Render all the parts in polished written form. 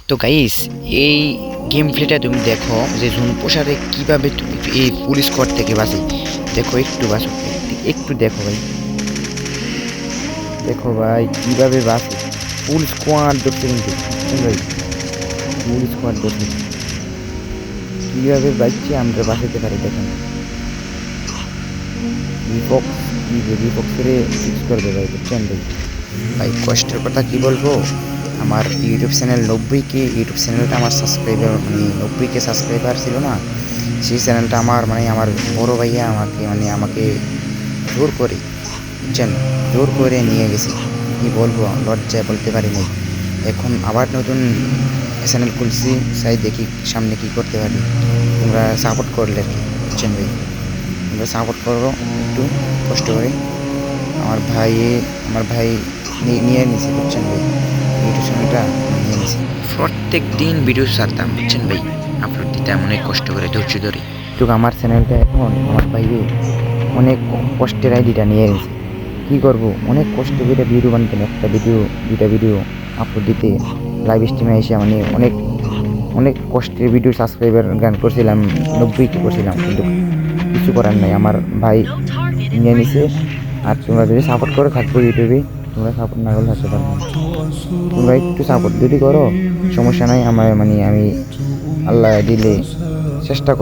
তো গাইস, এই গেম প্লেটা তুমি দেখো যে জুন প্রসারে কিভাবে তুমি এই ফুল স্কোয়াড থেকে বাঁচে। দেখো একটু বাঁচো, একটু দেখো ভাই, দেখো ভাই কিভাবে বাঁচে। ফুল স্কোয়াড ধরছে কিন্তু ভাই, ফুল স্কোয়াড ধরছে, কিভাবে বাঁচছে আমরা বাঁচাতে পারি দেখেন। রিপক্স রিপক্সের ফিক্স করবে ভাই, বুঝছেন ভাই। ভাই কষ্টের কথা কি বলবো, আমার ইউটিউব চ্যানেল 90K ইউটিউব চ্যানেলটা আমার সাবস্ক্রাইবার মানে 90K সাবস্ক্রাইবার ছিল না, সেই চ্যানেলটা আমার মানে আমার বড় ভাইয়া আমাকে জোর করে, বুঝছেন, জোর করে নিয়ে গেছে। কি বলবো, লজ্জায় বলতে পারি নাই। এখন আবার নতুন চ্যানেল খুলছি, চাই দেখি সামনে কি করতে পারি। তোমরা সাপোর্ট করলে আর কি, বুঝছেন ভাই। তোমরা সাপোর্ট করো একটু কষ্ট করে। আমার ভাই নিয়ে নিছে, বুঝছেন ভাই, ইউটিউব চ্যানেলটা নিয়ে নিছে। প্রত্যেক দিন ভিডিও ছাড়তাম, বুঝছেন ভাই, আপলোড দিতাম অনেক কষ্ট করে ধৈর্য ধরে। তো আমার চ্যানেলটা এখন আমার ভাই অনেক কষ্টের আইডিটা নিয়ে গেছে। কী করবো, অনেক কষ্ট করে ভিডিও বানাতাম, একটা ভিডিও দুইটা ভিডিও আপলোড দিতে, লাইভ স্ট্রিমে এসে মানে অনেক অনেক কষ্টের ভিডিও সাবস্ক্রাইবার গান করছিলাম, 90K করছিলাম, কিন্তু কিছু করার নাই, আমার ভাই নিয়ে নিছে। আর তোমরা যদি সাপোর্ট করে থাকবো ইউটিউবে, তোমরা সাপোর্ট না করলে থাকতে পারবো না। তোমরা একটু সাপোর্ট যদি করো সমস্যা নাই, আমার মানে আমি আল্লাহ দিলে চেষ্টা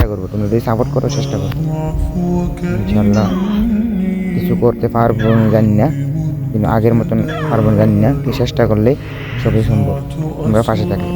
করবো। তোমরা যদি সাপোর্ট করো চেষ্টা করবো, ইনশাল্লাহ কিছু করতে পারবো জানি না, কিন্তু আগের মতন পারবো জানি না, কি চেষ্টা করলে সবই সম্ভব, তোমরা পাশে থাকলে।